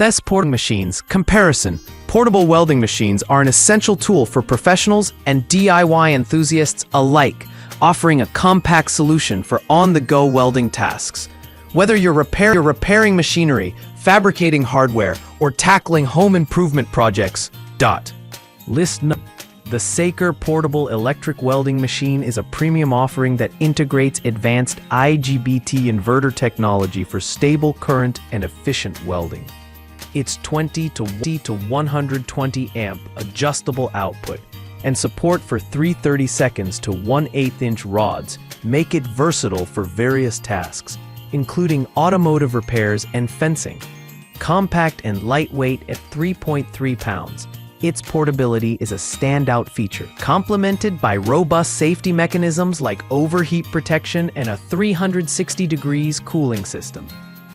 Best portable machines. Comparison. Portable welding machines are an essential tool for professionals and DIY enthusiasts alike, offering a compact solution for on-the-go welding tasks. Whether you're repairing machinery, fabricating hardware, or tackling home improvement projects. The Saker Portable Electric Welding Machine is a premium offering that integrates advanced IGBT inverter technology for stable current and efficient welding. Its 20 to 120 amp adjustable output and support for 3/30 seconds to 1/8 inch rods make it versatile for various tasks, including automotive repairs and fencing. Compact and lightweight at 3.3 pounds, its portability is a standout feature, complemented by robust safety mechanisms like overheat protection and a 360 degrees cooling system.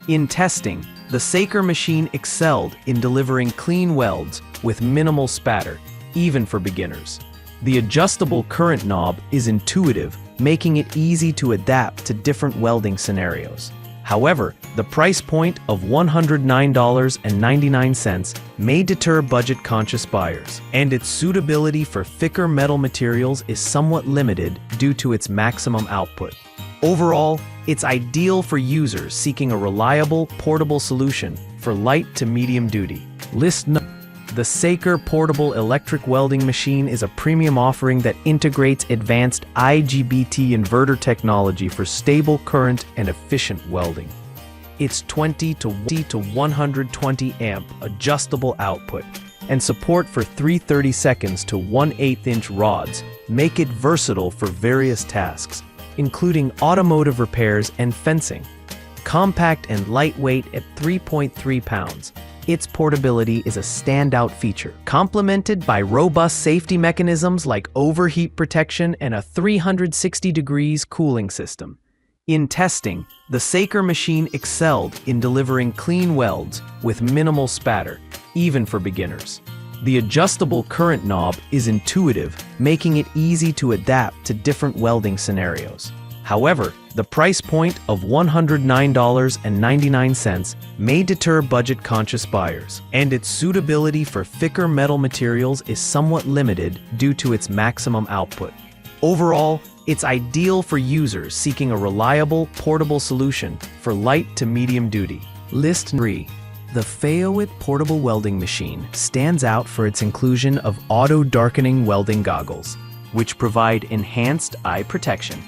In testing, the Saker machine excelled in delivering clean welds with minimal spatter, even for beginners. The adjustable current knob is intuitive, making it easy to adapt to different welding scenarios. However, the price point of $109.99 may deter budget-conscious buyers, and its suitability for thicker metal materials is somewhat limited due to its maximum output. Overall, it's ideal for users seeking a reliable, portable solution for light to medium duty. The Saker Portable Electric Welding Machine is a premium offering that integrates advanced IGBT inverter technology for stable current and efficient welding. Its 20 to 120 amp adjustable output and support for 3/30 seconds to 1/8 inch rods make it versatile for various tasks, including automotive repairs and fencing. Compact and lightweight at 3.3 pounds, its portability is a standout feature, complemented by robust safety mechanisms like overheat protection and a 360 degrees cooling system. In testing, the Saker machine excelled in delivering clean welds with minimal spatter, even for beginners. The adjustable current knob is intuitive, making it easy to adapt to different welding scenarios. However, the price point of $109.99 may deter budget-conscious buyers, and its suitability for thicker metal materials is somewhat limited due to its maximum output. Overall, it's ideal for users seeking a reliable, portable solution for light to medium duty. List 3. The Fayowit Portable Welding Machine stands out for its inclusion of auto-darkening welding goggles, which provide enhanced eye protection.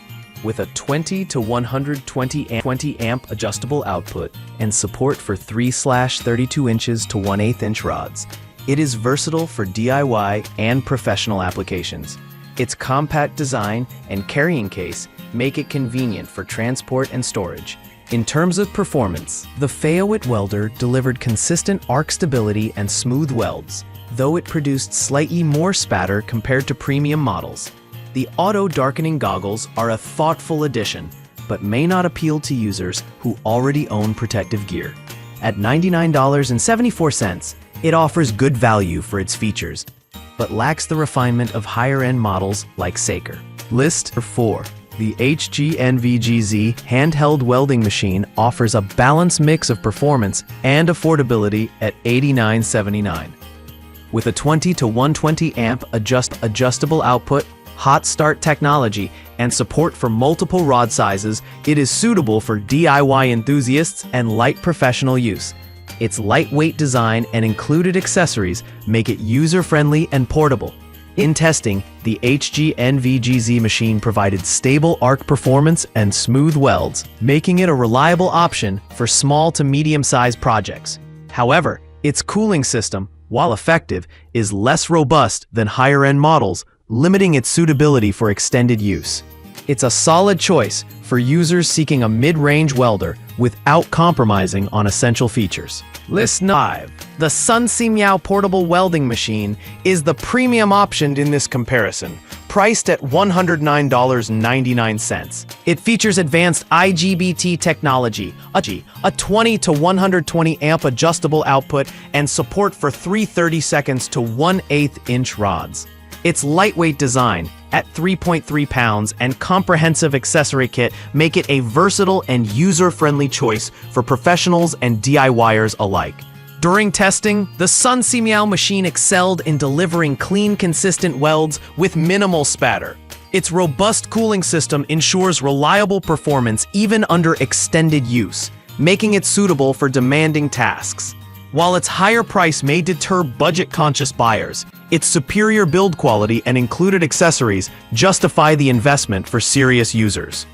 With a 20 to 120 amp adjustable output and support for 3/32 inches to 1/8 inch rods, it is versatile for DIY and professional applications. Its compact design and carrying case make it convenient for transport and storage. In terms of performance, the Fayowit welder delivered consistent arc stability and smooth welds, though it produced slightly more spatter compared to premium models. The auto-darkening goggles are a thoughtful addition, but may not appeal to users who already own protective gear. At $99.74, it offers good value for its features, but lacks the refinement of higher-end models like Saker. List 4. The HGNVGZ handheld welding machine offers a balanced mix of performance and affordability at $89.79. With a 20 to 120 amp adjustable output, hot start technology, and support for multiple rod sizes, it is suitable for DIY enthusiasts and light professional use. Its lightweight design and included accessories make it user-friendly and portable. In testing, the HGNVGZ machine provided stable arc performance and smooth welds, making it a reliable option for small to medium-sized projects. However, its cooling system, while effective, is less robust than higher-end models, limiting its suitability for extended use. It's a solid choice for users seeking a mid-range welder without compromising on essential features. List 5. The Sunseemyao Portable Welding Machine is the premium option in this comparison, priced at $109.99. It features advanced IGBT technology, a 20 to 120 amp adjustable output, and support for 3/30 seconds to 1/8 inch rods. Its lightweight design, at 3.3 pounds, and comprehensive accessory kit make it a versatile and user-friendly choice for professionals and DIYers alike. During testing, the Sun Meow machine excelled in delivering clean, consistent welds with minimal spatter. Its robust cooling system ensures reliable performance even under extended use, making it suitable for demanding tasks. While its higher price may deter budget-conscious buyers, its superior build quality and included accessories justify the investment for serious users.